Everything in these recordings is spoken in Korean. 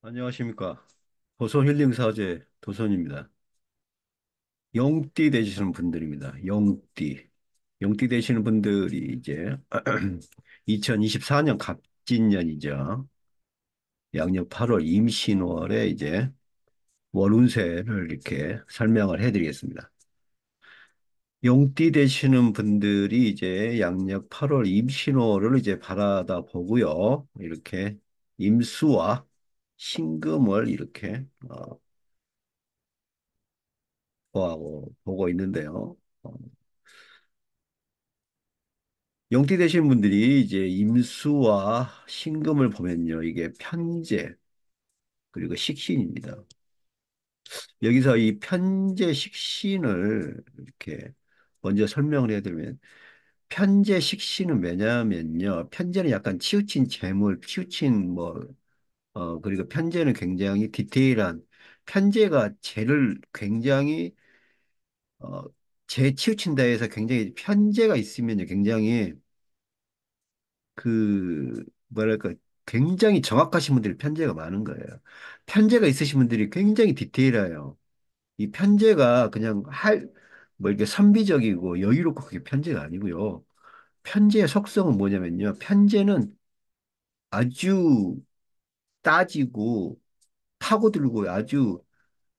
안녕하십니까. 도서 힐링 사제 도선입니다. 영띠 되시는 분들입니다. 영띠. 영띠 되시는 분들이 이제 2024년 갑진년이죠. 양력 8월 임신월에 이제 월운세를 이렇게 설명을 해드리겠습니다. 용띠 되시는 분들이 이제 양력 8월 임신월을 이제 바라다 보고요. 이렇게 임수와 신금을 이렇게 보고 있는데요. 어, 영띠 되신 분들이 이제 임수와 신금을 보면요. 이게 편재 그리고 식신입니다. 여기서 이 편재 식신을 이렇게 먼저 설명을 해드리면 편재 식신은 뭐냐면요. 편재는 약간 치우친 재물, 치우친 그리고 편재는 굉장히 디테일한 편재가 재를 굉장히 어, 재치우친다 해서 굉장히 편재가 있으면요. 굉장히 뭐랄까, 굉장히 정확하신 분들이 편제가 많은 거예요. 편제가 있으신 분들이 굉장히 디테일해요. 이 편제가 그냥 이렇게 선비적이고 여유롭고 그게 편제가 아니고요. 편제의 속성은 뭐냐면요. 편제는 아주 따지고 파고들고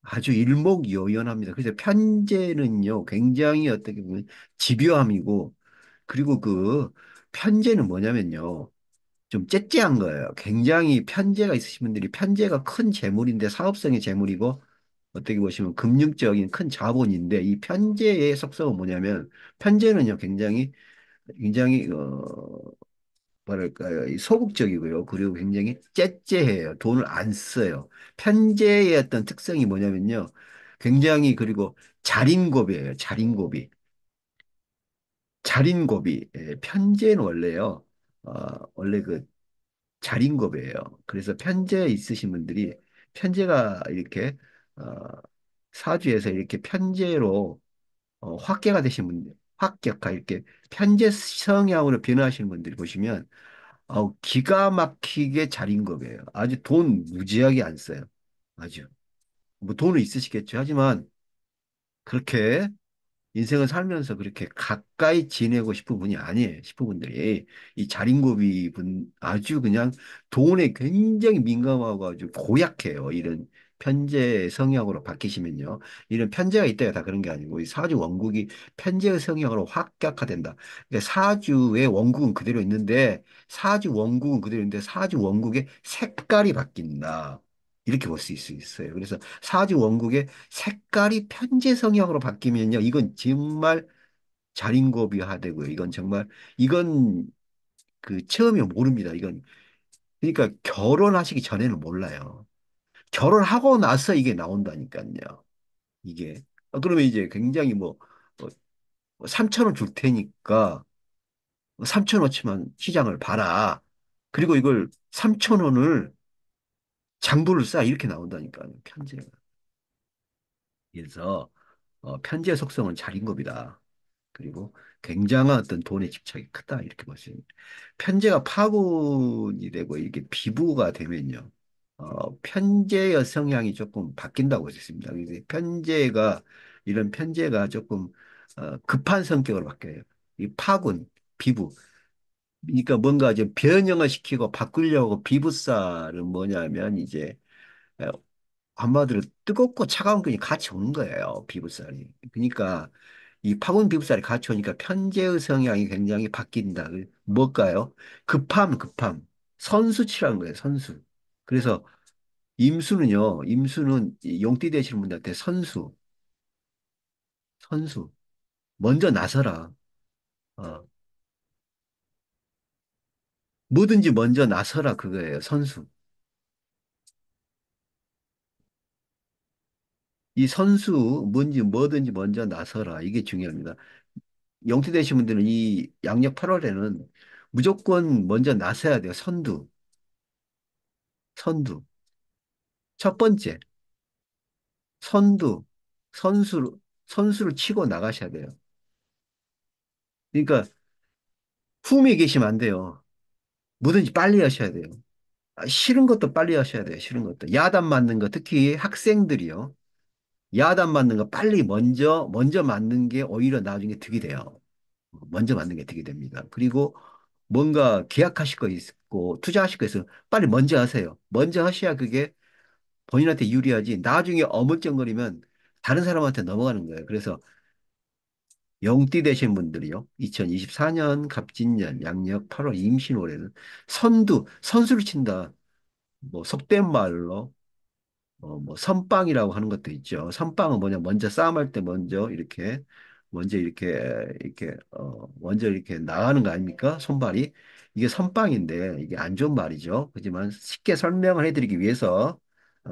아주 일목요연합니다. 그래서 편제는요, 굉장히 어떻게 보면 집요함이고, 그리고 그 편제는 뭐냐면요. 좀 째째한 거예요. 굉장히 편재가 있으신 분들이 편재가 큰 재물인데 사업성의 재물이고 어떻게 보시면 금융적인 큰 자본인데 이 편재의 속성은 뭐냐면 편재는요 굉장히 뭐랄까요 이 소극적이고요. 그리고 굉장히 째째해요. 돈을 안 써요. 편재의 어떤 특성이 뭐냐면요. 굉장히 그리고 자린고비예요. 자린고비. 예, 편재는 원래요. 원래 그 자린고비예요. 그래서 편제 있으신 분들이 편제가 이렇게 어, 사주에서 이렇게 편제로 확계가 되신 분들, 확격화 이렇게 편제 성향으로 변화하시는 분들이 보시면 기가 막히게 자린고비예요. 아주 돈 무지하게 안 써요. 아주 뭐 돈은 있으시겠죠. 하지만 그렇게 인생을 살면서 그렇게 가까이 지내고 싶은 분이 아니에요. 싶은 분들이 이 자린고비 분 아주 그냥 돈에 굉장히 민감하고 아주 고약해요. 이런 편재 성향으로 바뀌시면요. 이런 편재가 있다가 다 그런 게 아니고 이 사주 원국이 편재의 성향으로 확격화된다. 그러니까 사주의 원국은 그대로 있는데 사주 원국의 색깔이 바뀐다. 이렇게 볼 수 있어요. 그래서 사주 원국의 색깔이 편재 성향으로 바뀌면요. 이건 정말 자린고비화되고요. 이건 처음에 모릅니다. 그러니까 결혼하시기 전에는 몰라요. 결혼하고 나서 이게 나온다니까요. 이게. 그러면 이제 굉장히 3천 원 줄 테니까 3천 원치만 시장을 봐라. 그리고 이걸 3천 원을 장부를 쌓아 이렇게 나온다니까요. 편지가. 그래서 편지의 속성은 자린고비다. 그리고 굉장한 어떤 돈의 집착이 크다 이렇게 보시면 편제가 파군이 되고 이게 비부가 되면요 편제의 성향이 조금 바뀐다고 했습니다. 그래서 이런 편제가 조금 급한 성격으로 바뀌어요. 이 파군, 비부. 그러니까 뭔가 이제 변형을 시키고 바꾸려고 비부살은 뭐냐면 이제 어, 한마디로 뜨겁고 차가운 끈이 같이 오는 거예요. 비부살이. 그러니까 이 파군 비부살이 같이 오니까 편재의 성향이 굉장히 바뀐다. 뭘까요? 급함. 선수치라는 거예요, 선수. 그래서 임수는 이 용띠 되시는 분들한테 선수. 먼저 나서라. 어, 뭐든지 먼저 나서라 그거예요, 선수. 이 선수, 뭐든지 먼저 나서라. 이게 중요합니다. 용띠 되신 분들은 이 양력 8월에는 무조건 먼저 나서야 돼요, 선두. 첫 번째. 선두, 선수를 치고 나가셔야 돼요. 그러니까 품에 계시면 안 돼요. 뭐든지 빨리 하셔야 돼요. 싫은 것도 빨리 하셔야 돼요. 싫은 것도. 야단 맞는 거, 특히 학생들이요. 야단 맞는 거 빨리 먼저 맞는 게 오히려 나중에 득이 돼요. 먼저 맞는 게 득이 됩니다. 그리고 뭔가 계약하실 거 있고 투자하실 거 있으면 빨리 먼저 하세요. 먼저 하셔야 그게 본인한테 유리하지. 나중에 어물쩡거리면 다른 사람한테 넘어가는 거예요. 그래서 영띠 되신 분들이요. 2024년 갑진년 양력 8월 임신월에는 선수를 친다. 뭐 속된 말로 뭐 선빵이라고 하는 것도 있죠. 선빵은 뭐냐? 먼저 싸움할 때 먼저 이렇게 나가는 거 아닙니까? 손발이. 이게 선빵인데 이게 안 좋은 말이죠. 하지만 쉽게 설명을 해드리기 위해서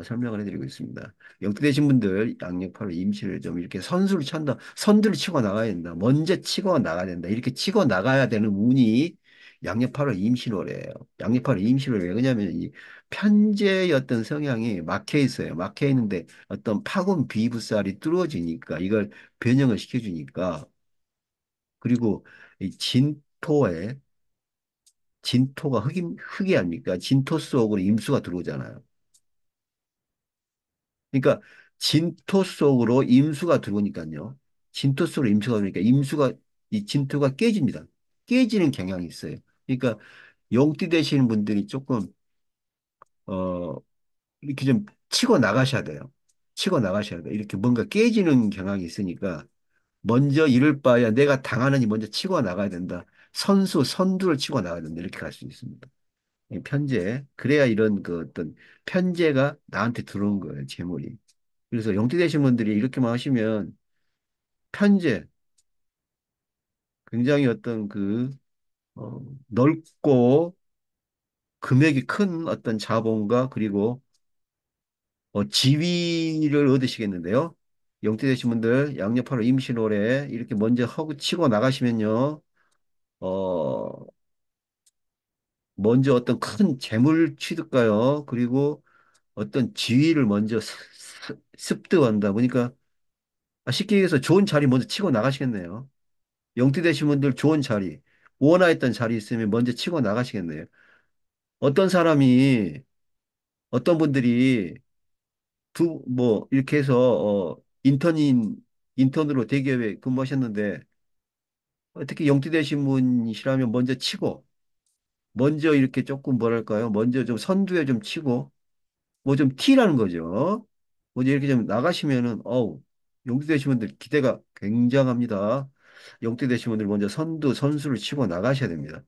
설명을 해드리고 있습니다. 영투 되신 분들 양력파로 임시를 좀 이렇게 선수를 찬다. 선두를 치고 나가야 된다. 먼저 치고 나가야 된다. 이렇게 치고 나가야 되는 운이 양력파로 임신월이에요. 양력파로 임신월 왜 그러냐면 편제의 어떤 성향이 막혀 있어요. 막혀 있는데 어떤 파군 비부살이 뚫어지니까 이걸 변형을 시켜주니까 그리고 이 진토가 흙이 아닙니까? 진토 속으로 임수가 들어오잖아요. 그러니까 진토 속으로 임수가 들어오니까요. 진토 속으로 임수가 들어오니까 이 진토가 깨집니다. 깨지는 경향이 있어요. 그러니까 용띠 되시는 분들이 조금 어 이렇게 좀 치고 나가셔야 돼요. 치고 나가셔야 돼요. 이렇게 뭔가 깨지는 경향이 있으니까 먼저 이럴 바야 내가 당하느니 먼저 치고 나가야 된다. 선두를 치고 나가야 된다. 이렇게 갈 수 있습니다. 이 편제. 그래야 이런 그 어떤 편제가 나한테 들어온 거예요. 재물이. 그래서 영띠 되신 분들이 이렇게만 하시면 편제, 굉장히 어떤 넓고 금액이 큰 어떤 자본과 그리고 지위를 얻으시겠는데요. 영대 되신 분들 양력파로 임신월에 이렇게 먼저 허구 치고 나가시면요. 어, 먼저 어떤 큰 재물 취득가요. 그리고 어떤 지위를 먼저 습득한다 보니까 쉽게 얘기해서 좋은 자리 먼저 치고 나가시겠네요. 영대 되신 분들 좋은 자리, 원하였던 자리 있으면 먼저 치고 나가시겠네요. 어떤 사람이 어떤 분들이 이렇게 해서 인턴으로 대기업에 근무하셨는데 특히 영티 되신 분이시라면 먼저 치고 먼저 이렇게 조금 뭐랄까요? 먼저 좀 선두에 좀 치고 뭐 좀 티라는 거죠. 먼저 이렇게 좀 나가시면은 영티 되신 분들 기대가 굉장합니다. 영티 되신 분들 먼저 선수를 치고 나가셔야 됩니다.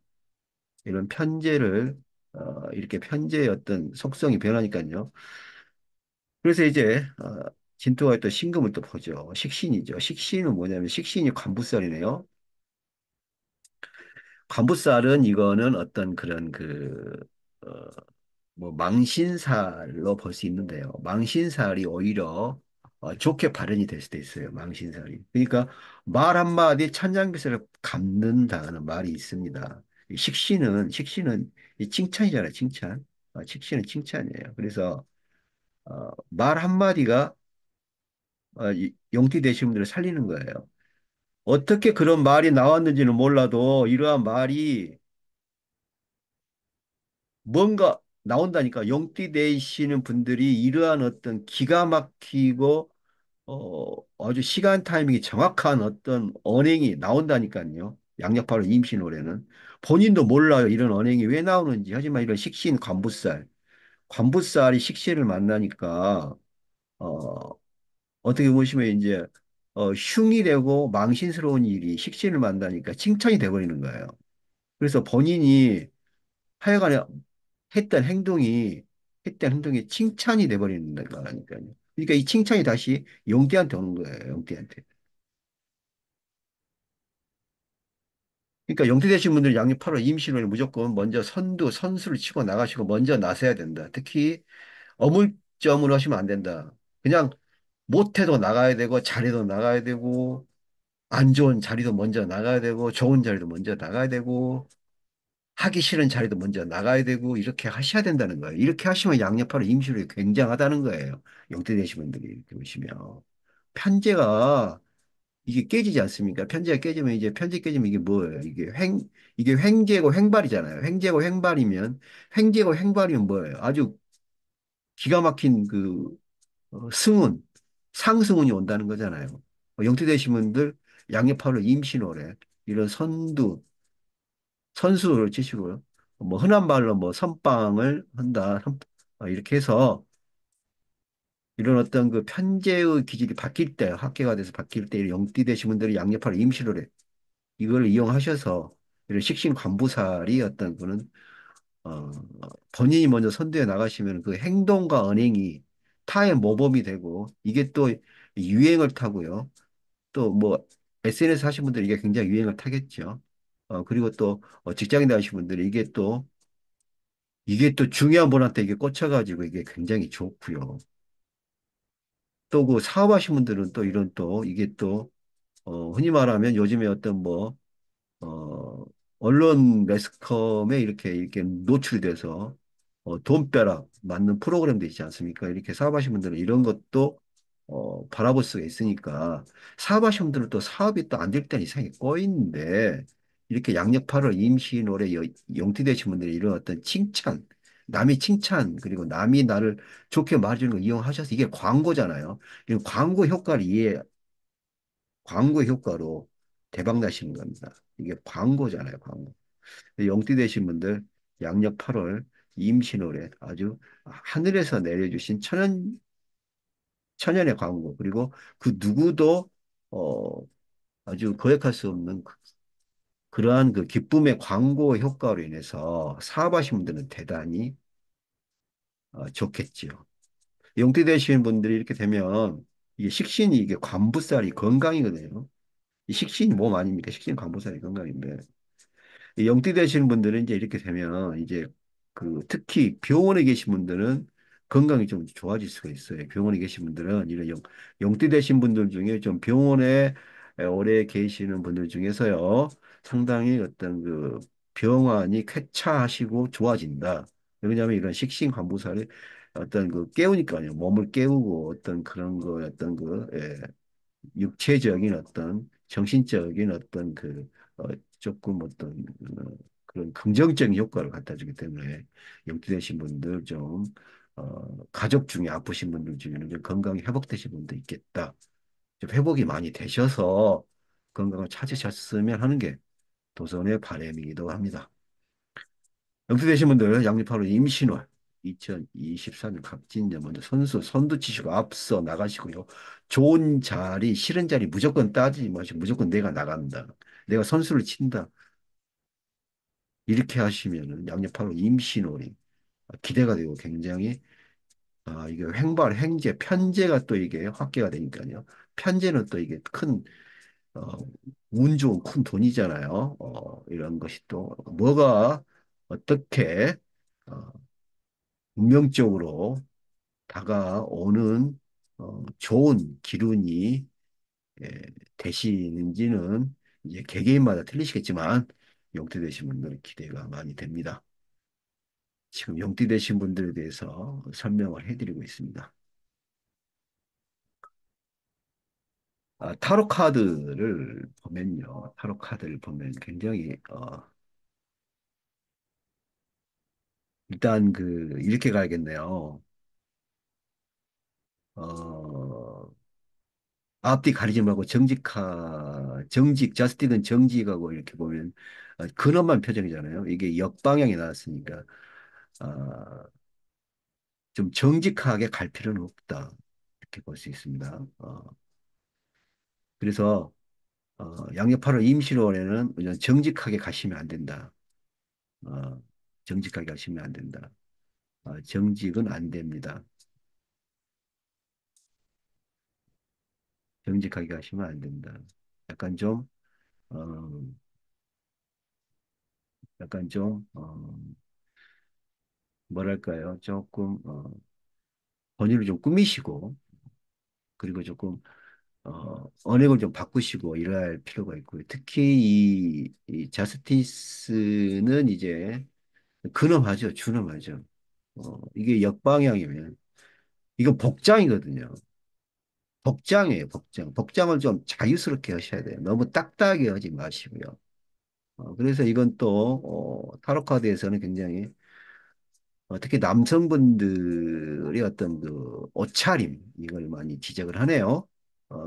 이런 이렇게 편제의 어떤 속성이 변하니까요. 그래서 이제 진토가 또 신금을 또 보죠. 식신이죠. 식신은 뭐냐면 식신이 관부살이네요. 관부살은 이거는 어떤 그런 어, 뭐 망신살로 볼 수 있는데요. 망신살이 오히려 좋게 발현이 될 수도 있어요. 망신살이. 그러니까 말 한마디 천냥빚을 갚는다는 말이 있습니다. 이 식신은 이 칭찬이잖아요. 칭찬. 식신은 칭찬이에요. 그래서 말 한마디가 영티 되신 분들을 살리는 거예요. 어떻게 그런 말이 나왔는지는 몰라도 이러한 말이 뭔가 나온다니까 영띠 되시는 분들이 이러한 어떤 기가 막히고 아주 시간 타이밍이 정확한 어떤 언행이 나온다니까요. 양력파로 임신 올해는 본인도 몰라요. 이런 언행이 왜 나오는지. 하지만 이런 식신 관부살이 식신을 만나니까 어, 어떻게 보시면 이제 흉이 되고 망신스러운 일이 식신을 만나니까 칭찬이 돼버리는 거예요. 그래서 본인이 하여간에 했던 행동이 했던 행동이 칭찬이 돼버리는 거라니까요. 그러니까 이 칭찬이 다시 용띠한테 오는 거예요. 용띠한테. 그러니까 용띠 되신 분들 양력 8월 임신을 무조건 먼저 선수를 치고 나가시고 먼저 나서야 된다. 특히 어물점으로 하시면 안 된다. 그냥 못해도 나가야 되고 잘해도 나가야 되고 안 좋은 자리도 먼저 나가야 되고 좋은 자리도 먼저 나가야 되고 하기 싫은 자리도 먼저 나가야 되고 이렇게 하셔야 된다는 거예요. 이렇게 하시면 양력파로 임시로 굉장하다는 거예요. 영대 되신 분들이 이렇게 보시면 편제가 이게 깨지지 않습니까? 편제가 깨지면 이제 편제 깨지면 이게 뭐예요? 이게 횡재고 횡발이잖아요. 횡재고 횡발이면 횡재고 횡발이면 뭐예요? 아주 기가 막힌 승운, 상승운이 온다는 거잖아요. 영태 되신 분들 양력파로 임신호래 이런 선수를 치시고요. 뭐 흔한 말로 뭐 선빵을 한다 이렇게 해서 이런 어떤 그 편제의 기질이 바뀔 때 학계가 돼서 바뀔 때 영띠 되신 분들이 양력파로 임신호래 이걸 이용하셔서 이런 식신관부살이 어떤 그는 어, 본인이 먼저 선두에 나가시면 그 행동과 언행이 타의 모범이 되고 이게 또 유행을 타고요. 또 뭐 SNS 하신 분들이 이게 굉장히 유행을 타겠죠. 그리고 또 직장인 하신 분들이 이게 또 중요한 분한테 이게 꽂혀가지고 이게 굉장히 좋고요. 또 그 사업하신 분들은 또 이런 또 이게 또 흔히 말하면 요즘에 어떤 어, 언론 매스컴에 이렇게 노출이 돼서 돈벼락 맞는 프로그램도 있지 않습니까? 이렇게 사업하시는 분들은 이런 것도 바라볼 수가 있으니까 사업하시는 분들은 또 사업이 또 안 될 때는 이상하게 꼬이는데 이렇게 양력팔월 임시노래 용띠되신 분들이 이런 어떤 칭찬 남이 칭찬 그리고 남이 나를 좋게 말해주는 걸 이용하셔서 이게 광고잖아요. 이 광고 효과로 대박 나시는 겁니다. 이게 광고잖아요, 광고. 영띠 되신 분들 양력 8월 임신월에 아주 하늘에서 내려주신 천연의 광고 그리고 그 누구도 어, 아주 거역할 수 없는 그러한 그 기쁨의 광고 효과로 인해서 사업하신 분들은 대단히 좋겠지요. 영띠 되시는 분들이 이렇게 되면 이게 식신이 이게 관부살이 건강이거든요. 이 식신이 몸 아닙니까? 식신 관부살이 건강인데 이 영띠 되시는 분들은 이제 이렇게 되면 이제 특히 병원에 계신 분들은 건강이 좀 좋아질 수가 있어요. 병원에 계신 분들은 이런 영띠 되신 분들 중에 좀 병원에 오래 계시는 분들 중에서요. 상당히 어떤 병환이 쾌차하시고 좋아진다. 왜냐하면 이런 식신관부살이 어떤 깨우니까요. 몸을 깨우고 어떤 그런 어떤 육체적인 어떤 정신적인 어떤 조금 어떤 그런 긍정적인 효과를 갖다 주기 때문에 영투되신 분들 가족 중에 아프신 분들 중에는 좀 건강이 회복되신 분도 있겠다. 좀 회복이 많이 되셔서 건강을 찾으셨으면 하는 게 도선의 바람이기도 합니다. 영투되신 분들 양립하로 임신월 2024년 갑진년 먼저 선두 치시고 앞서 나가시고요. 좋은 자리, 싫은 자리 무조건 따지지 마시고 무조건 내가 나간다. 내가 선수를 친다. 이렇게 하시면은 양력파로 임신월이 기대가 되고 굉장히 이게 횡재, 편제가 또 이게 확계가 되니까요. 편제는 또 이게 어, 운 좋은 큰 돈이잖아요. 이런 것이 또 뭐가 어떻게 어, 운명적으로 다가오는 좋은 기운이 예, 되시는지는 이제 개개인마다 틀리시겠지만 용띠 되신 분들은 기대가 많이 됩니다. 지금 용띠 되신 분들에 대해서 설명을 해드리고 있습니다. 타로 카드를 보면 굉장히 일단 이렇게 가야겠네요. 어, 앞뒤 가리지 말고 저스틱은 정직하고 이렇게 보면 근엄한 표정이잖아요. 이게 역방향이 나왔으니까 아, 좀 정직하게 갈 필요는 없다. 이렇게 볼 수 있습니다. 그래서 양력 8월 임시로원에는 그냥 정직하게 가시면 안 된다. 어, 정직하게 가시면 안 된다. 정직은 안 됩니다. 정직하게 가시면 안 된다. 약간 좀, 어, 약간 좀, 뭐랄까요. 조금, 본인을 좀 꾸미시고, 그리고 조금, 언행을 좀 바꾸시고 일할 필요가 있고요. 특히 이 자스티스는 이제 근엄하죠. 준엄하죠. 이게 역방향이면, 이건 복장이거든요. 복장이에요, 복장. 복장을 좀 자유스럽게 하셔야 돼요. 너무 딱딱하게 하지 마시고요. 그래서 이건 또, 타로 카드에서는 굉장히, 특히 남성분들의 어떤 그 옷차림, 이걸 많이 지적을 하네요.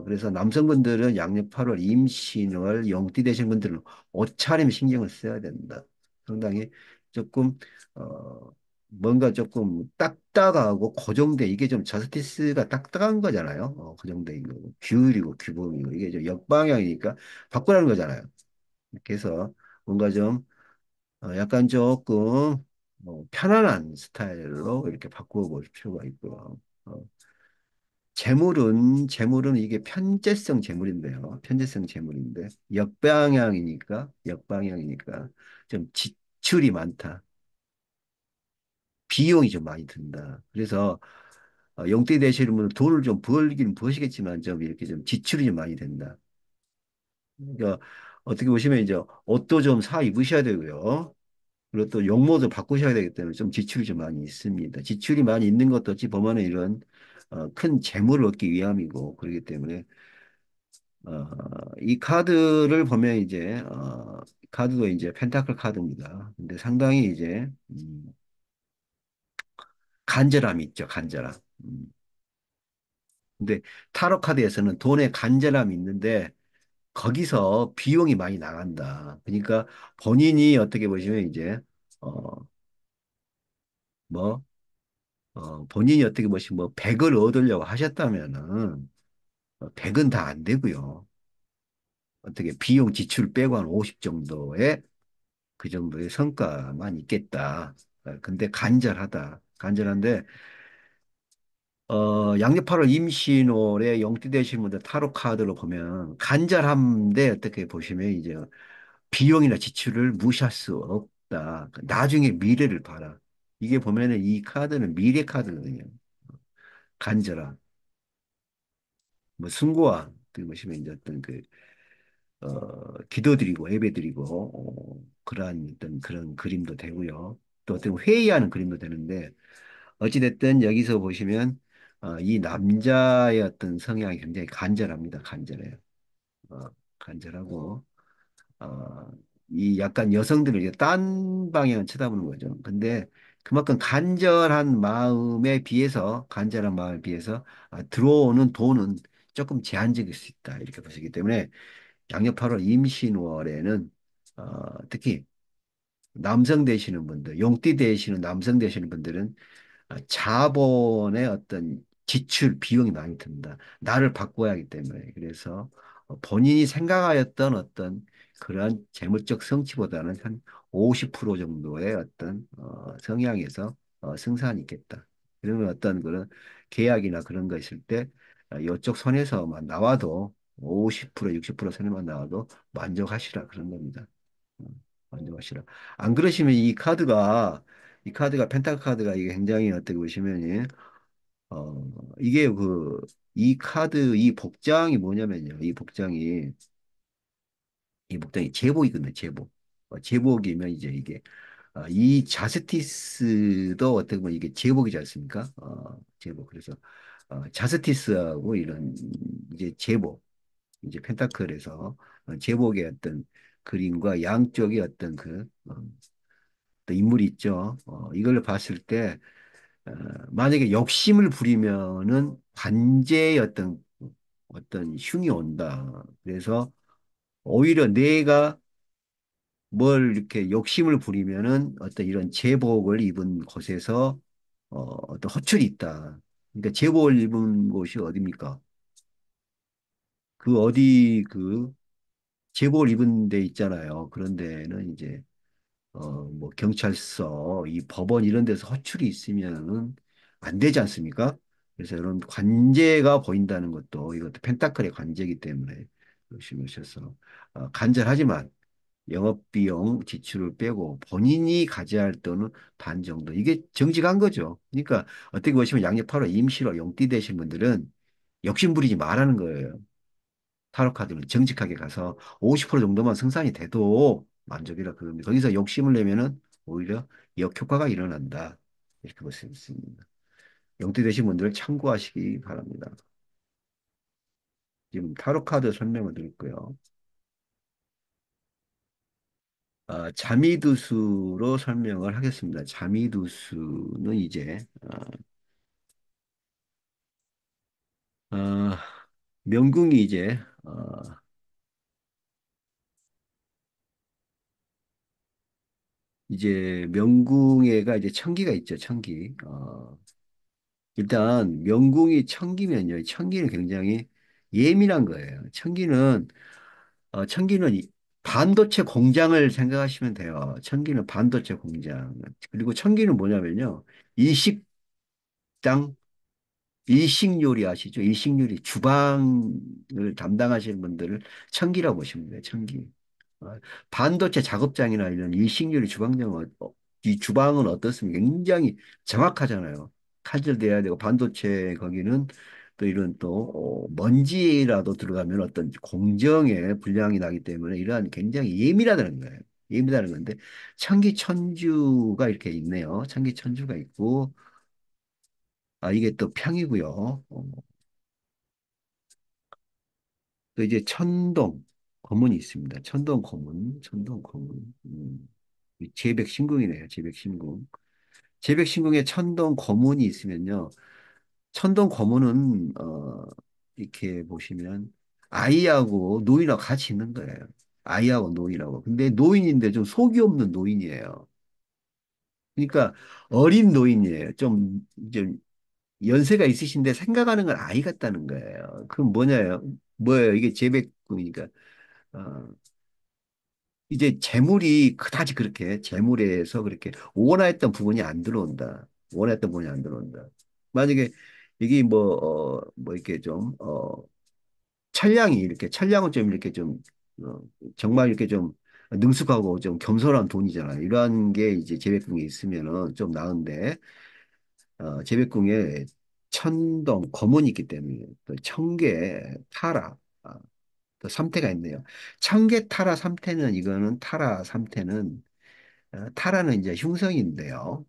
그래서 남성분들은 양력 8월 임신월 용띠 되신 분들은 옷차림 신경을 써야 된다. 상당히 조금, 어, 뭔가 조금 딱딱하고 고정돼. 이게 좀 저스티스가 딱딱한 거잖아요. 고정돼 있는 거. 규율이고 규범이고. 이게 좀 역방향이니까 바꾸라는 거잖아요. 그래서 뭔가 좀 약간 조금 편안한 스타일로 이렇게 바꾸어 볼 필요가 있고요. 어, 재물은 이게 편재성 재물인데요. 편재성 재물인데 역방향이니까 좀 지출이 많다. 비용이 좀 많이 든다. 그래서 용띠 되시는 분은 돈을 좀 벌긴 버시겠지만 좀 이렇게 좀 지출이 좀 많이 된다. 그러니까 어떻게 보시면 이제 옷도 좀 사 입으셔야 되고요. 그리고 또 용모도 바꾸셔야 되기 때문에 좀 지출이 좀 많이 있습니다. 지출이 많이 있는 것도 어찌 보면은 이런 큰 재물을 얻기 위함이고 그렇기 때문에 어, 이 카드를 보면 이제 카드도 이제 펜타클 카드입니다. 근데 상당히 이제 간절함이 있죠, 간절함. 음. 근데 타로 카드에서는 돈에 간절함이 있는데 거기서 비용이 많이 나간다. 그러니까 본인이 어떻게 보시면 이제 어, 뭐 본인이 어떻게 보시면 뭐 100을 얻으려고 하셨다면은 100은 다 안 되고요. 어떻게 비용 지출 빼고 한 50 정도의 그 정도의 성과만 있겠다. 근데 간절하다. 간절한데 양력 8월 임신월에 영띠 되신 분들 타로 카드로 보면 간절한데 어떻게 보시면 이제 비용이나 지출을 무시할 수 없다. 나중에 미래를 봐라. 이게 보면은 이 카드는 미래 카드거든요. 간절함. 뭐 숭고함. 그 보시면 이제 어떤 그 기도드리고 예배드리고 그러한 어떤 그런 그림도 되고요. 또 어떤 회의하는 그림도 되는데 어찌됐든 여기서 보시면 이 남자의 어떤 성향이 굉장히 간절합니다. 간절해요. 어, 간절하고 어, 이 약간 여성들을 이제 딴 방향을 쳐다보는 거죠. 근데 그만큼 간절한 마음에 비해서 들어오는 돈은 조금 제한적일 수 있다. 이렇게 보시기 때문에 양력 8월 임신월에는 특히 남성 되시는 분들, 용띠 되시는 남성 되시는 분들은 자본의 어떤 지출 비용이 많이 듭니다. 나를 바꿔야 하기 때문에. 그래서 본인이 생각하였던 어떤 그러한 재물적 성취보다는 한 50% 정도의 어떤 성향에서 승산이 있겠다. 그러면 어떤 그런 계약이나 그런 거 있을 때 이쪽 선에서만 나와도 50% 60% 선에만 나와도 만족하시라 그런 겁니다. 어, 만족하시라. 안 그러시면 이 카드가 펜타클 카드가 이게 굉장히 어떻게 보시면은 이게 이 카드 이 복장이 뭐냐면요. 이 복장이 제복이거든요. 제복. 제복이면 이제 이게 이 자스티스도 어떻게 보면 이게 제복이지 않습니까? 제복. 그래서 자스티스하고 이런 이제 제복 이제 펜타클에서 제복의 어떤 그림과 양쪽의 어떤 또 인물이 있죠. 이걸 봤을 때 어, 만약에 욕심을 부리면은 관제의 어떤 흉이 온다. 그래서 오히려 내가 뭘 이렇게 욕심을 부리면은 어떤 이런 제복을 입은 곳에서 어떤 허출이 있다. 그러니까 제복을 입은 곳이 어디입니까? 그 어디 제복을 입은 데 있잖아요. 그런 데는 이제 뭐 경찰서, 이 법원 이런 데서 허출이 있으면은 안 되지 않습니까? 그래서 이런 관제가 보인다는 것도 이것도 펜타클의 관제이기 때문에 열심히 오셔서 간절하지만 영업비용 지출을 빼고 본인이 가져야 할 돈은 반 정도. 이게 정직한 거죠. 그러니까 어떻게 보시면 양력 8월 임시로 용띠 되신 분들은 욕심 부리지 말라는 거예요. 타로 카드는 정직하게 가서 50% 정도만 승산이 돼도 만족이라 그럽니다. 거기서 욕심을 내면은 오히려 역효과가 일어난다. 이렇게 볼 수 있습니다. 용띠 되신 분들 참고하시기 바랍니다. 지금 타로 카드 설명을 드렸고요. 자미두수로 설명을 하겠습니다. 자미두수는 어, 명궁이 이제 명궁에가 이제 천기가 있죠, 천기. 일단 명궁이 천기면요, 천기는 굉장히 예민한 거예요. 천기는 반도체 공장을 생각하시면 돼요. 천기는 반도체 공장. 그리고 천기는 뭐냐면요, 일식당, 일식요리 아시죠? 일식요리 주방을 담당하시는 분들을 천기라고 보시면 돼요. 천기. 어, 반도체 작업장이나 이런 일식요리 주방장은 이 주방은 어떻습니까? 굉장히 정확하잖아요. 칼질돼야 되고 반도체 거기는 또 이런 또 먼지라도 들어가면 어떤 공정에 불량이 나기 때문에 이러한 굉장히 예민하다는 거예요. 예민하다는 건데 천기 천주가 이렇게 있네요. 천기 천주가 있고 이게 또 평이고요. 또 이제 천동 거문이 있습니다. 천동 거문, 천동 거문. 이 제백신궁이네요. 제백신궁. 제백신궁에 천동 거문이 있으면요. 천동 거문은 이렇게 보시면 아이하고 노인하고 같이 있는 거예요. 아이하고 노인하고. 근데 노인인데 좀 속이 없는 노인이에요. 그러니까 어린 노인이에요. 좀 이제 연세가 있으신데 생각하는 건 아이 같다는 거예요. 그럼 뭐예요? 이게 제백궁이니까. 어, 이제 재물이 그다지 그렇게 재물에서 그렇게 원하였던 부분이 안 들어온다. 원했던 부분이 안 들어온다. 만약에 이게 뭐 이렇게 천량은 좀 이렇게 어, 정말 이렇게 좀 능숙하고 좀 겸손한 돈이잖아요. 이러한 게 이제 재백궁에 있으면은 좀 나은데, 재백궁에 천동, 검문이 있기 때문에 또 청계, 타라, 또 삼태가 있네요. 청계, 타라, 삼태는 이거는 타라, 삼태는 타라는 이제 흉성인데요.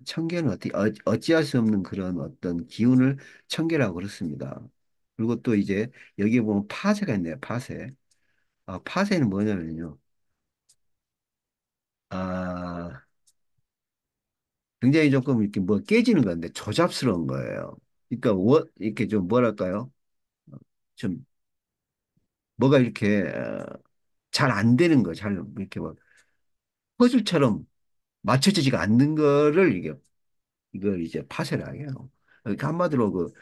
청계는 어찌할 수 없는 그런 어떤 기운을 청계라고 그렇습니다. 그리고 또 이제 여기에 보면 파세가 있네요. 파세. 파세는 뭐냐면요. 아, 굉장히 조금 이렇게 뭐 깨지는 건데 조잡스러운 거예요. 그러니까 이렇게 좀 뭐랄까요? 좀 뭐가 이렇게 잘 안 되는 거, 잘 이렇게 막 퍼즐처럼 맞춰지지가 않는 거를 이걸 이제 파쇄를 해요. 그러니까 한마디로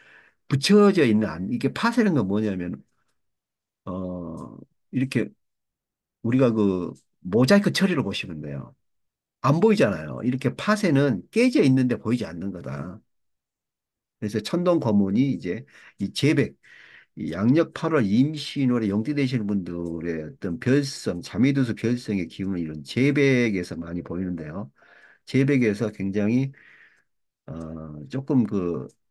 붙여져 있는 이게 파쇄는 건 뭐냐면 어 이렇게 우리가 모자이크 처리를 보시면 돼요. 안 보이잖아요. 이렇게 파쇄는 깨져 있는데 보이지 않는 거다. 그래서 천동 거문이 이제 이 재백, 이 양력 8월 임신월에 영띠 되시는 분들의 어떤 별성, 자미두수 별성의 기운을 이런 재백에서 많이 보이는데요. 재백에서 굉장히 조금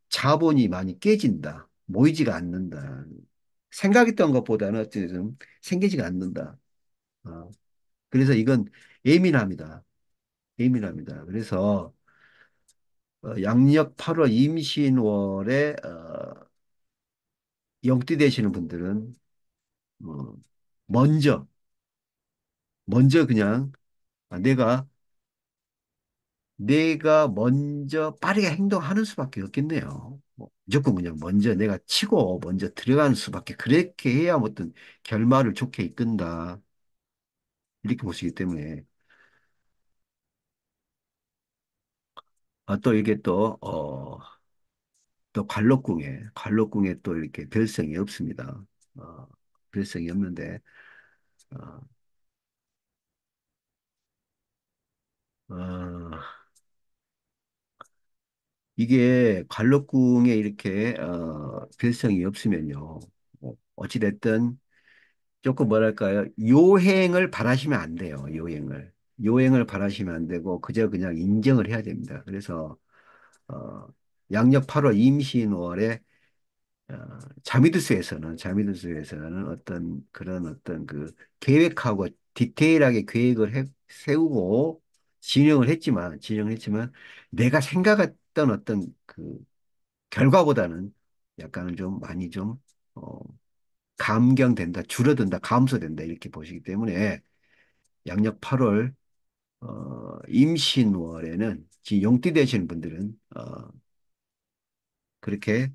자본이 많이 깨진다. 모이지가 않는다. 생각했던 것보다는 어쨌든 생기지가 않는다. 어, 그래서 이건 예민합니다. 예민합니다. 그래서 양력 8월 임신월에 영띠 되시는 분들은 어, 먼저 먼저 그냥 아, 내가 먼저 빠르게 행동하는 수밖에 없겠네요. 무조건 그냥 먼저 내가 치고 먼저 들어가는 수밖에 그렇게 해야 어떤 결말을 좋게 이끈다. 이렇게 보시기 때문에 또 이게 또 관록궁에 또 이렇게 별성이 없습니다. 어, 별성이 없는데 어, 어, 이게 관록궁에 이렇게 별성이 없으면요. 어찌됐든 조금 뭐랄까요? 요행을 바라시면 안 돼요. 요행을. 요행을 바라시면 안 되고 그저 그냥 인정을 해야 됩니다. 그래서 어, 양력 8월 임신월에 자미두수에서는 어떤 그런 어떤 계획하고 디테일하게 세우고 진행을 했지만 내가 생각했던 어떤 결과보다는 약간은 좀 많이 좀 어, 감경된다, 줄어든다, 감소된다 이렇게 보시기 때문에 양력 8월 임신월에는 지금 용띠 되시는 분들은 그렇게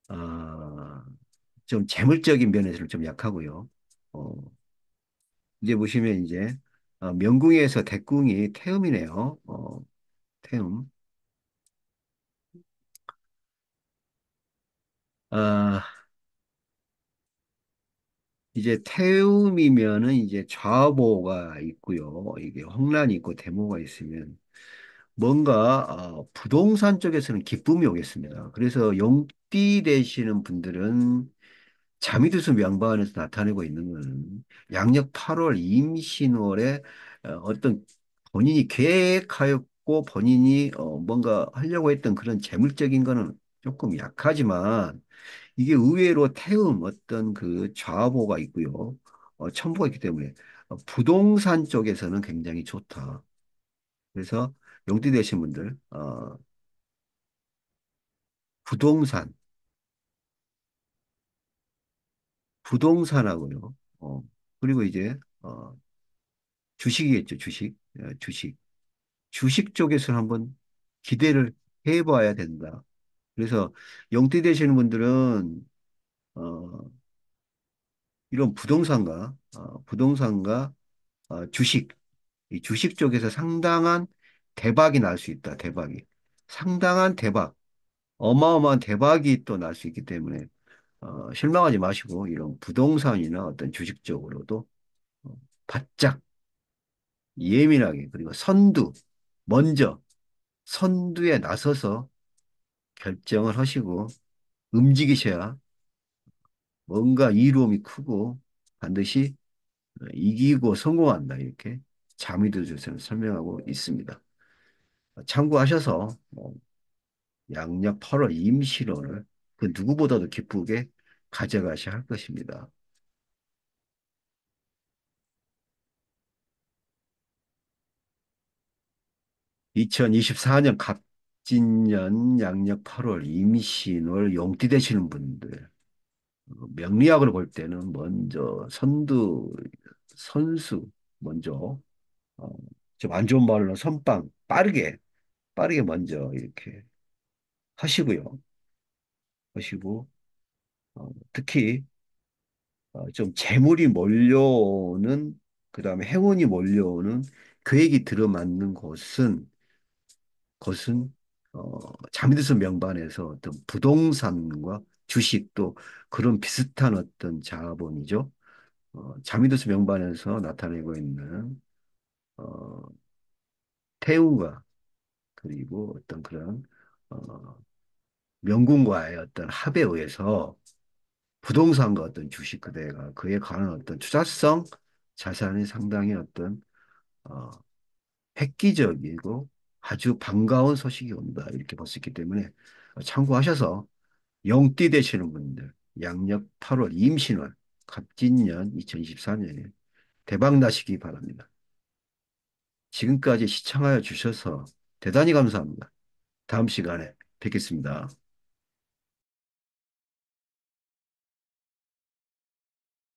어, 좀 재물적인 면에서는 좀 약하고요. 어, 이제 보시면 이제 명궁에서 대궁이 태음이네요. 태음. 아, 이제 태음이면은 이제 좌보가 있고요. 이게 홍란이 있고 대모가 있으면 뭔가 부동산 쪽에서는 기쁨이 오겠습니다. 그래서 용띠 되시는 분들은 자미두수 명반에서 나타내고 있는 것은 양력 8월 임신월에 어떤 본인이 계획하였고 본인이 뭔가 하려고 했던 그런 재물적인 거는 조금 약하지만 이게 의외로 태음 어떤 그 좌보가 있고요. 첨보가 있기 때문에 부동산 쪽에서는 굉장히 좋다. 그래서 용띠 되신 분들 부동산 부동산하고요. 그리고 이제 주식이겠죠. 주식. 주식. 주식 쪽에서는 한번 기대를 해봐야 된다. 그래서 용띠 되시는 분들은 어, 이런 부동산과 주식, 이 주식 쪽에서 상당한 대박이 날 수 있다. 대박이. 상당한 대박, 어마어마한 대박이 또 날 수 있기 때문에 실망하지 마시고 이런 부동산이나 어떤 주식 쪽으로도 어, 바짝 예민하게 그리고 먼저 선두에 나서서 결정을 하시고 움직이셔야 뭔가 이로움이 크고 반드시 이기고 성공한다. 이렇게 자미도주에서는 설명하고 있습니다. 참고하셔서 양력 8월 임시론을 그 누구보다도 기쁘게 가져가셔야 할 것입니다. 2024년 갑진년 양력 8월 임신월 용띠 되시는 분들 명리학으로 볼 때는 먼저 선수 먼저 어, 좀 안 좋은 말로 선빵 빠르게 먼저 이렇게 하시고요. 하시고 특히 좀 재물이 몰려오는 그다음에 행운이 몰려오는 계획이 들어맞는 곳은 자미드슨 명반에서 어떤 부동산과 주식도 그런 비슷한 어떤 자본이죠. 자미드스 명반에서 나타내고 있는 어, 태움과 그리고 어떤 그런 어, 명군과의 어떤 합에 의해서 부동산과 어떤 주식 그대가 그에 관한 어떤 투자성 자산이 상당히 어떤 어, 획기적이고 아주 반가운 소식이 온다 이렇게 볼 수 있기 때문에 참고하셔서 용띠 되시는 분들 양력 8월 임신월 갑진년 2024년에 대박 나시기 바랍니다. 지금까지 시청하여 주셔서 대단히 감사합니다. 다음 시간에 뵙겠습니다.